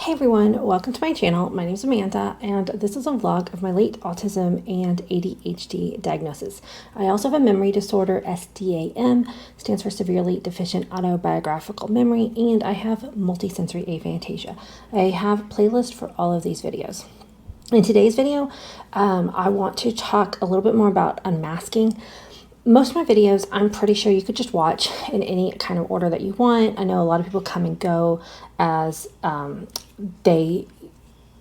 Hey everyone, welcome to my channel. My name is Amanda and this is a vlog of my late autism and ADHD diagnosis. I also have a memory disorder, SDAM, stands for severely deficient autobiographical memory, and I have multisensory aphantasia. I have a playlist for all of these videos. In today's video, I want to talk a little bit more about unmasking. Most of my videos, I'm pretty sure you could just watch in any kind of order that you want. I know a lot of people come and go as they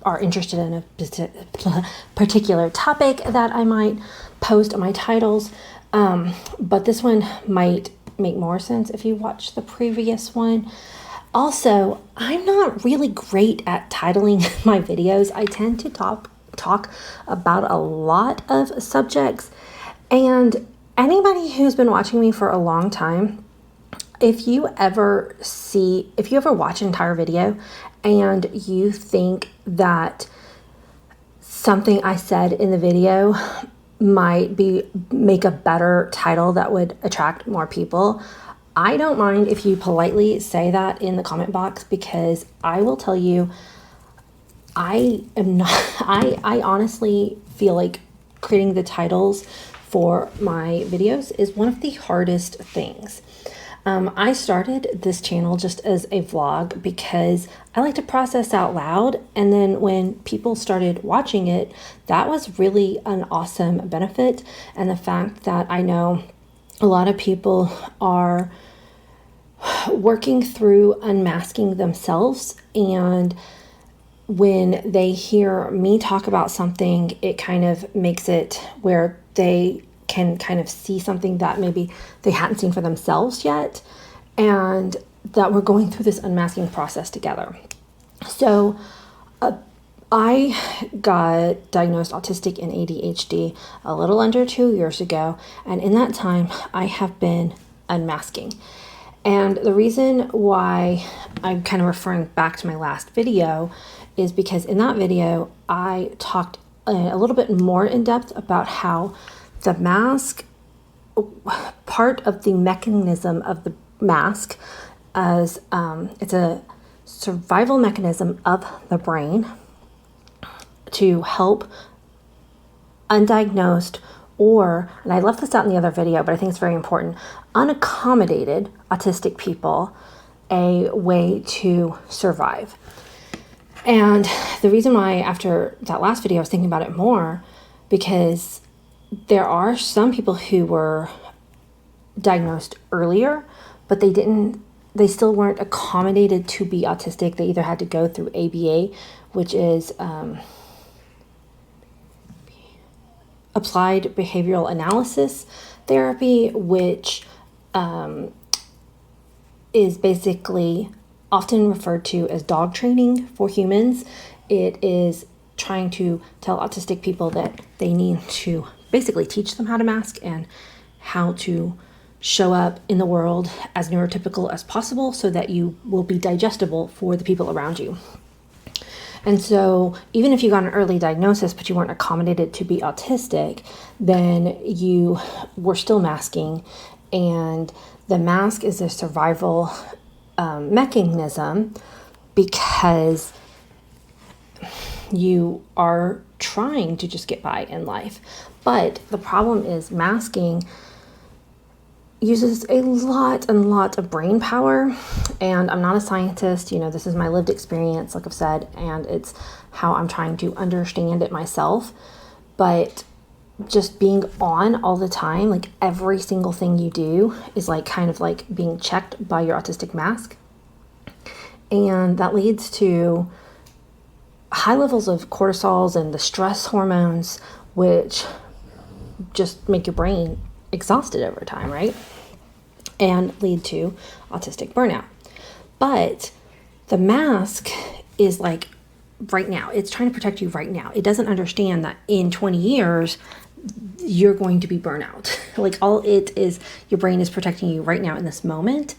are interested in a particular topic that I might post on my titles. But this one might make more sense if you watch the previous one. Also, I'm not really great at titling my videos. I tend to talk about a lot of subjects, and anybody who's been watching me for a long time, if you ever watch an entire video and you think that something I said in the video might make a better title that would attract more people, I don't mind if you politely say that in the comment box, because I will tell you, I honestly feel like creating the titles for my videos is one of the hardest things. I started this channel just as a vlog because I like to process out loud, and then when people started watching it, that was really an awesome benefit. And the fact that I know a lot of people are working through unmasking themselves, and when they hear me talk about something, it kind of makes it where they can kind of see something that maybe they hadn't seen for themselves yet, and that we're going through this unmasking process together. So I got diagnosed autistic and ADHD a little under 2 years ago, and in that time I have been unmasking. And the reason why I'm kind of referring back to my last video is because in that video I talked a little bit more in depth about how the mask, part of the mechanism of the mask, as it's a survival mechanism of the brain to help undiagnosed, or, and I left this out in the other video, but I think it's very important, unaccommodated autistic people a way to survive. And the reason why after that last video I was thinking about it more, because there are some people who were diagnosed earlier, but they still weren't accommodated to be autistic. They either had to go through ABA, which is applied behavioral analysis therapy, which is basically often referred to as dog training for humans. It is trying to tell autistic people that they need to basically teach them how to mask and how to show up in the world as neurotypical as possible so that you will be digestible for the people around you. And so even if you got an early diagnosis but you weren't accommodated to be autistic, then you were still masking. And the mask is a survival mechanism because you are trying to just get by in life. But the problem is masking uses a lot of brain power, and I'm not a scientist, this is my lived experience, like I've said, and it's how I'm trying to understand it myself. But just being on all the time, like every single thing you do is like kind of like being checked by your autistic mask, and that leads to high levels of cortisols and the stress hormones, which just make your brain exhausted over time, right? And lead to autistic burnout. But the mask is like right now, it's trying to protect you right now. It doesn't understand that in 20 years, you're going to be burnout. Like all it is, your brain is protecting you right now in this moment.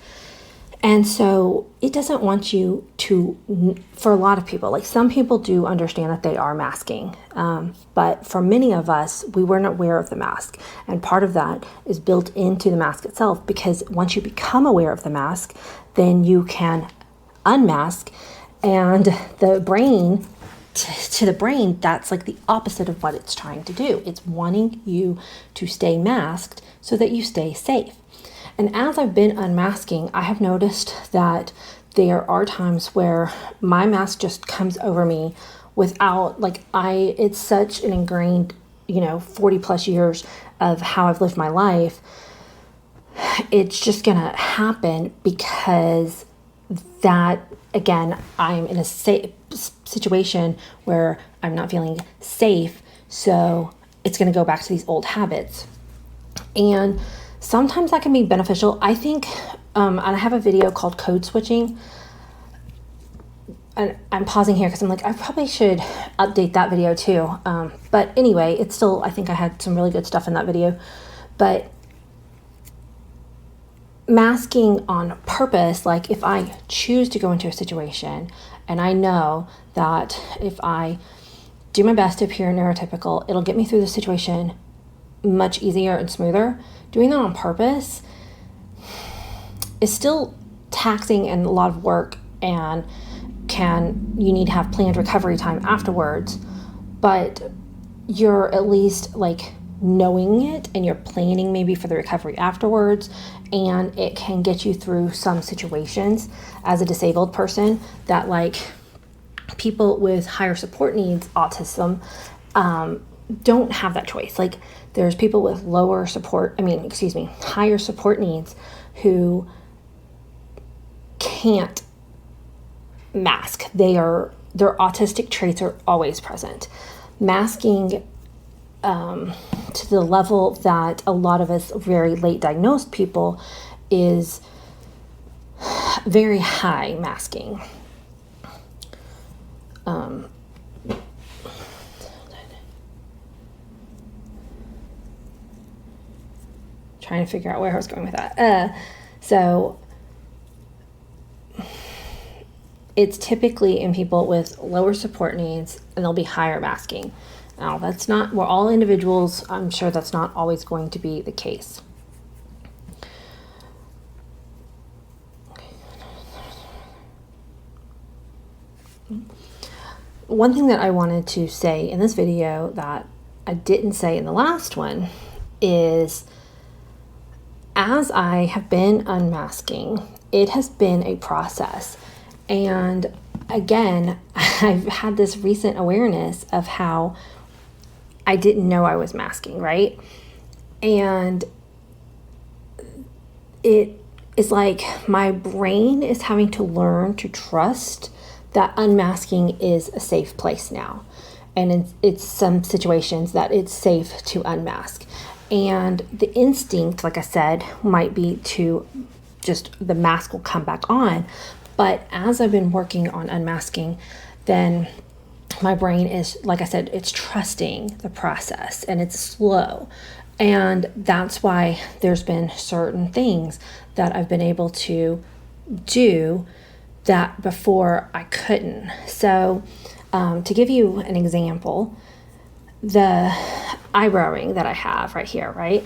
And so it doesn't want you to, for a lot of people, like some people do understand that they are masking. But for many of us, we weren't aware of the mask. And part of that is built into the mask itself, because once you become aware of the mask, then you can unmask And the brain, to the brain, that's like the opposite of what it's trying to do. It's wanting you to stay masked so that you stay safe. And as I've been unmasking, I have noticed that there are times where my mask just comes over me without, like, it's such an ingrained, 40 plus years of how I've lived my life. It's just gonna happen because that, again, I'm in a safe situation where I'm not feeling safe. So it's gonna go back to these old habits. And sometimes that can be beneficial. I think, I have a video called Code Switching. And I'm pausing here because I'm like, I probably should update that video too. But anyway, it's still, I think I had some really good stuff in that video. But masking on purpose, like if I choose to go into a situation and I know that if I do my best to appear neurotypical, it'll get me through the situation much easier and smoother. Doing that on purpose is still taxing and a lot of work, and you need to have planned recovery time afterwards, but you're at least like knowing it and you're planning maybe for the recovery afterwards, and it can get you through some situations as a disabled person that, like, people with higher support needs, autism, don't have that choice. Like, there's people with higher support needs who can't mask. Their autistic traits are always present. Masking to the level that a lot of us very late diagnosed people is very high masking. Trying to figure out where I was going with that. So it's typically in people with lower support needs, and there'll be higher masking. Now, we're all individuals. I'm sure that's not always going to be the case. One thing that I wanted to say in this video that I didn't say in the last one is, as I have been unmasking, it has been a process. And again, I've had this recent awareness of how I didn't know I was masking, right? And it is like my brain is having to learn to trust that unmasking is a safe place now. And it's some situations that it's safe to unmask. And the instinct, like I said, might be to just the mask will come back on. But as I've been working on unmasking, then my brain is, like I said, it's trusting the process, and it's slow. And that's why there's been certain things that I've been able to do that before I couldn't. So to give you an example, the eyebrowing that I have right here, right?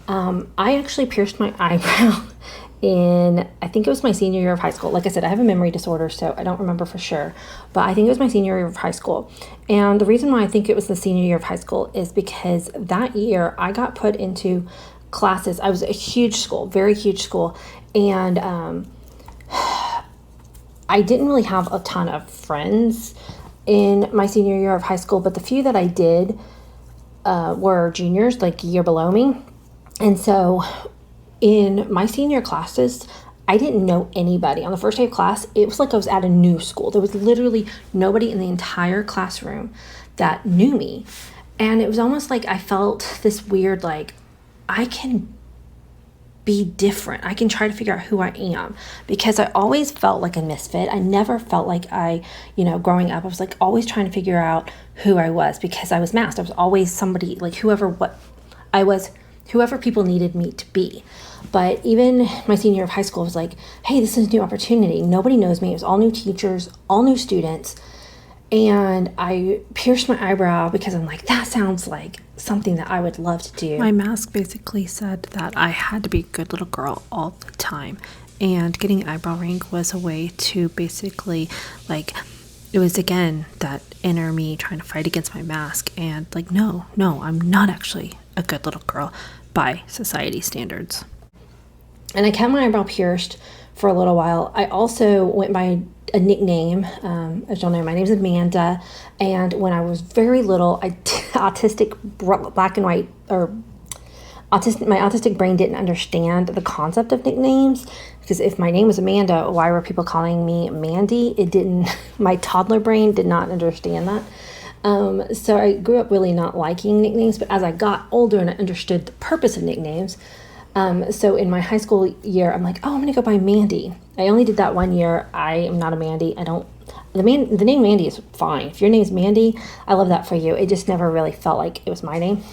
I actually pierced my eyebrow in, I think it was my senior year of high school. Like I said, I have a memory disorder, so I don't remember for sure, but I think it was my senior year of high school. And the reason why I think it was the senior year of high school is because that year I got put into classes. I was a huge school, very huge school, and I didn't really have a ton of friends in my senior year of high school, but the few that I did were juniors, like a year below me. And so in my senior classes, I didn't know anybody. On the first day of class, it was like I was at a new school. There was literally nobody in the entire classroom that knew me. And it was almost like I felt this weird, like, I can be different. I can try to figure out who I am, because I always felt like a misfit. I never felt like growing up, I was like always trying to figure out who I was because I was masked. I was always somebody, like whoever people needed me to be. But even my senior year of high school, I was like, hey, this is a new opportunity. Nobody knows me. It was all new teachers, all new students. And I pierced my eyebrow because I'm like, that sounds like something that I would love to do. My mask basically said that I had to be a good little girl all the time. And getting an eyebrow ring was a way to basically, like, it was again that inner me trying to fight against my mask and like, no, I'm not actually a good little girl by society standards. And I kept my eyebrow pierced for a little while. I also went by a nickname. As you'll know, my name's Amanda. And when I was very little, autistic black and white, or my autistic brain didn't understand the concept of nicknames, because if my name was Amanda, why were people calling me Mandy? It didn't, my toddler brain did not understand that. So I grew up really not liking nicknames, but as I got older and I understood the purpose of nicknames, so in my high school year, I'm like, oh, I'm going to go by Mandy. I only did that 1 year. I am not a Mandy. The name Mandy is fine. If your name is Mandy, I love that for you. It just never really felt like it was my name.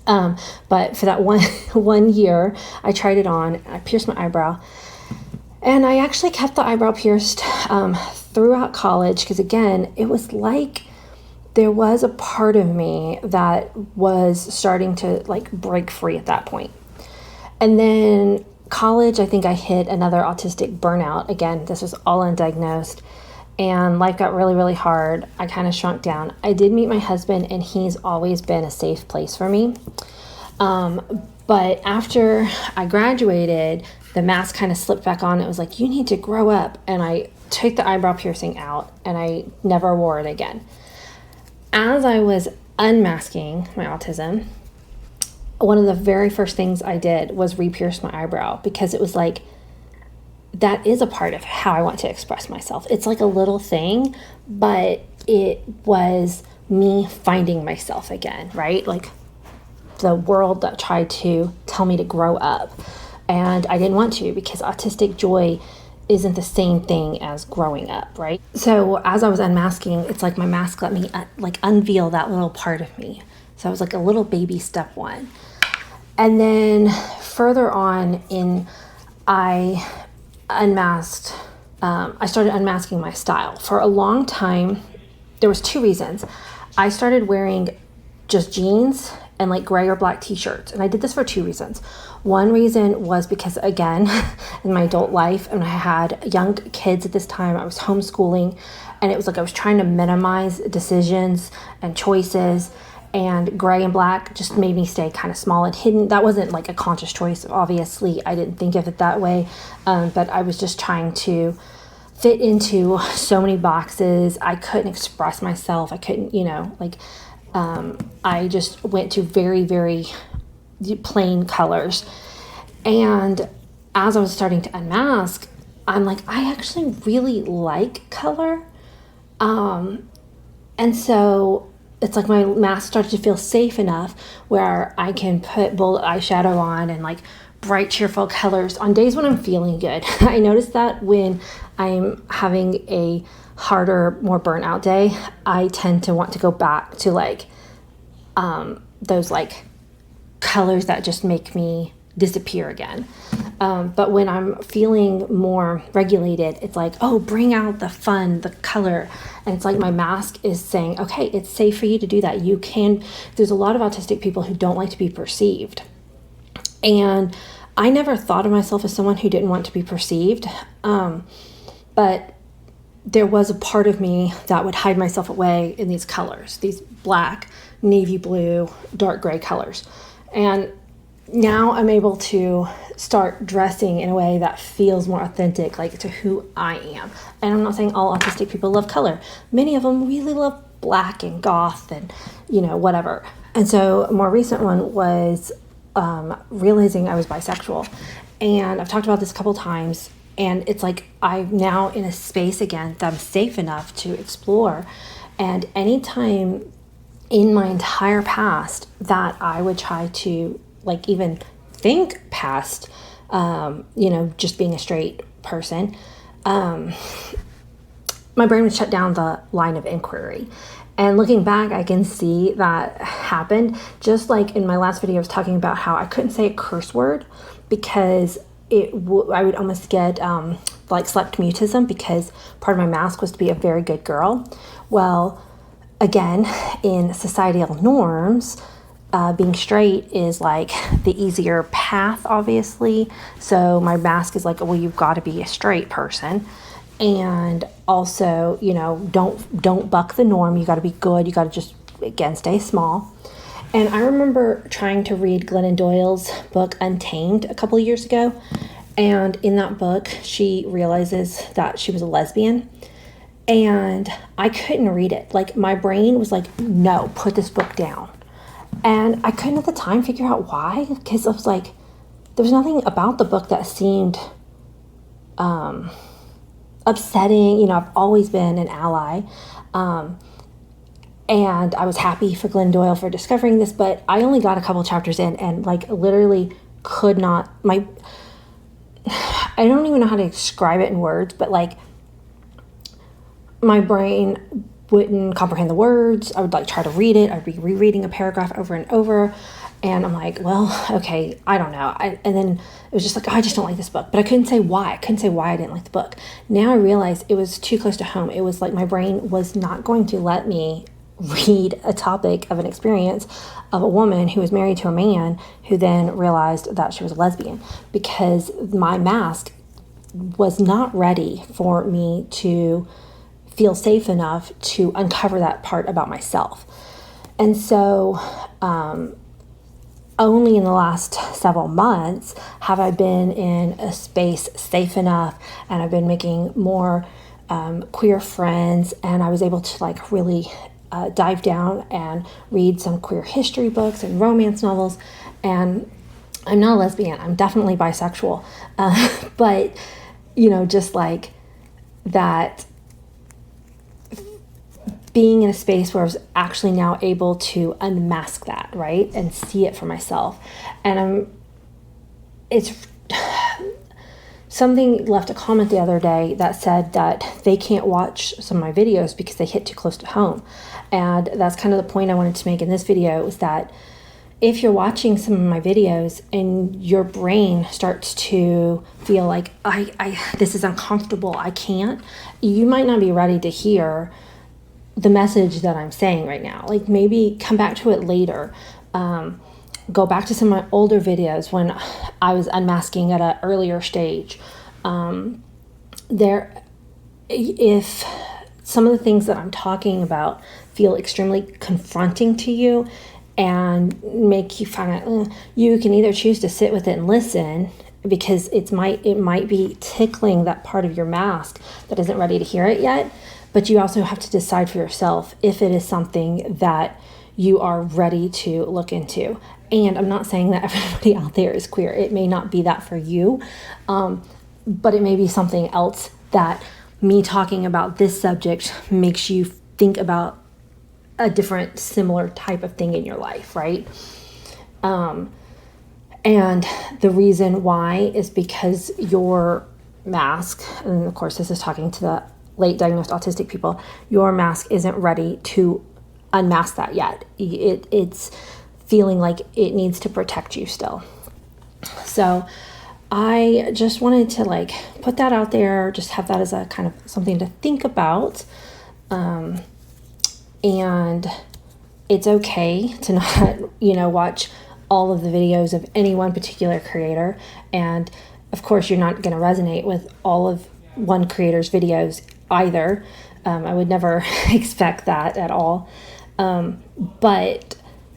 But for that one year, I tried it on. I pierced my eyebrow. And I actually kept the eyebrow pierced throughout college, because again, it was like there was a part of me that was starting to like break free at that point. And then college, I think I hit another autistic burnout. Again, this was all undiagnosed, and life got really, really hard. I kind of shrunk down. I did meet my husband, and he's always been a safe place for me. But after I graduated, the mask kind of slipped back on. It was like, you need to grow up. And I took the eyebrow piercing out, and I never wore it again. As I was unmasking my autism, one of the very first things I did was re-pierce my eyebrow, because it was like, that is a part of how I want to express myself. It's like a little thing, but it was me finding myself again, right? Like the world that tried to tell me to grow up, and I didn't want to, because autistic joy isn't the same thing as growing up, right? So as I was unmasking, it's like my mask let me unveil that little part of me. So I was like a little baby step one. And then further on I started unmasking my style. For a long time, there was two reasons. I started wearing just jeans and like gray or black t-shirts. And I did this for two reasons. One reason was because, again, in my adult life, and I had young kids at this time, I was homeschooling, and it was like I was trying to minimize decisions and choices, and gray and black just made me stay kind of small and hidden. That wasn't like a conscious choice. Obviously, I didn't think of it that way, but I was just trying to fit into so many boxes. I couldn't express myself. I couldn't, I just went to very, very plain colors. And as I was starting to unmask, I'm like, I actually really like color. And so it's like my mask started to feel safe enough where I can put bold eyeshadow on and like bright, cheerful colors on days when I'm feeling good. I noticed that when I'm having a harder, more burnout day, I tend to want to go back to like those like colors that just make me disappear again. But when I'm feeling more regulated, it's like, oh, bring out the fun, the color. And it's like my mask is saying, okay, it's safe for you to do that. You can. There's a lot of autistic people who don't like to be perceived. And I never thought of myself as someone who didn't want to be perceived. But there was a part of me that would hide myself away in these colors, these black, navy blue, dark gray colors. And now I'm able to start dressing in a way that feels more authentic, like to who I am. And I'm not saying all autistic people love color. Many of them really love black and goth and, whatever. And so a more recent one was realizing I was bisexual. And I've talked about this a couple times. And it's like I'm now in a space again that I'm safe enough to explore. And anytime in my entire past that I would try to like even think past, just being a straight person, my brain would shut down the line of inquiry. And looking back, I can see that happened. Just like in my last video, I was talking about how I couldn't say a curse word because I would almost get slept mutism because part of my mask was to be a very good girl. Well, again, in societal norms, being straight is like the easier path, obviously. So my mask is like, well, you've got to be a straight person. And also, don't buck the norm. You got to be good. You got to just, again, stay small. And I remember trying to read Glennon Doyle's book, Untamed, a couple of years ago. And in that book, she realizes that she was a lesbian. And I couldn't read it. Like, my brain was like, no, put this book down. And I couldn't at the time figure out why, because I was like, there was nothing about the book that seemed upsetting. I've always been an ally. And I was happy for Glennon Doyle for discovering this, but I only got a couple chapters in and like literally could not, I don't even know how to describe it in words, but like my brain wouldn't comprehend the words. I would like try to read it. I'd be rereading a paragraph over and over. And I'm like, well, okay, I don't know. And then it was just like, I just don't like this book. But I couldn't say why. I couldn't say why I didn't like the book. Now I realized it was too close to home. It was like my brain was not going to let me read a topic of an experience of a woman who was married to a man who then realized that she was a lesbian, because my mask was not ready for me to feel safe enough to uncover that part about myself. And so only in the last several months have I been in a space safe enough, and I've been making more queer friends, and I was able to like really dive down and read some queer history books and romance novels. And I'm not a lesbian, I'm definitely bisexual, but just like that, being in a space where I was actually now able to unmask that, right? And see it for myself. And something left a comment the other day that said that they can't watch some of my videos because they hit too close to home. And that's kind of the point I wanted to make in this video, is that if you're watching some of my videos and your brain starts to feel like, this is uncomfortable, I can't, you might not be ready to hear the message that I'm saying right now. Like, maybe come back to it later. Go back to some of my older videos when I was unmasking at an earlier stage. If some of the things that I'm talking about feel extremely confronting to you and make you find out, you can either choose to sit with it and listen, because it might be tickling that part of your mask that isn't ready to hear it yet. But you also have to decide for yourself if it is something that you are ready to look into. And I'm not saying that everybody out there is queer. It may not be that for you, but it may be something else that me talking about this subject makes you think about a different, similar type of thing in your life, right? And the reason why is because your mask, and of course this is talking to the late diagnosed autistic people, your mask isn't ready to unmask that yet. It's feeling like it needs to protect you still. So I just wanted to like put that out there, just have that as a kind of something to think about. And it's okay to not, watch all of the videos of any one particular creator. And of course, you're not going to resonate with all of one creator's videos either. I would never expect that at all. But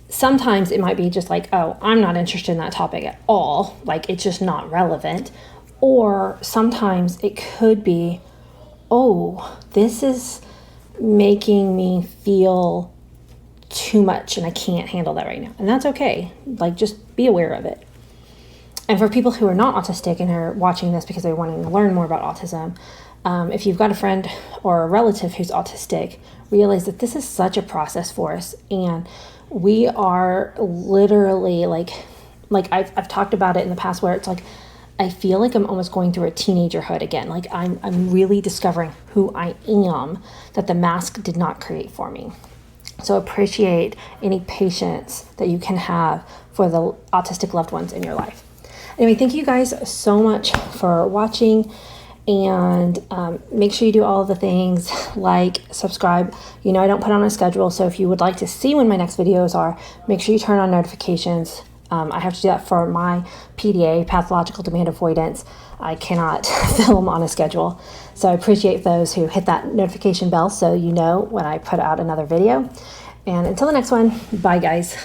sometimes it might be just like, oh, I'm not interested in that topic at all. Like, it's just not relevant. Or sometimes it could be, oh, this is making me feel too much and I can't handle that right now. And that's okay. Like, just be aware of it. And for people who are not autistic and are watching this because they're wanting to learn more about autism, if you've got a friend or a relative who's autistic, realize that this is such a process for us. And we are literally like I've talked about it in the past, where it's like, I feel like I'm almost going through a teenagerhood again. Like I'm really discovering who I am that the mask did not create for me. So appreciate any patience that you can have for the autistic loved ones in your life. Anyway, thank you guys so much for watching. And make sure you do all of the things like subscribe. I don't put on a schedule, so if you would like to see when my next videos are, make sure you turn on notifications. I have to do that for my PDA, pathological demand avoidance. I cannot film on a schedule. So I appreciate those who hit that notification bell so you know when I put out another video. And until the next one, bye guys.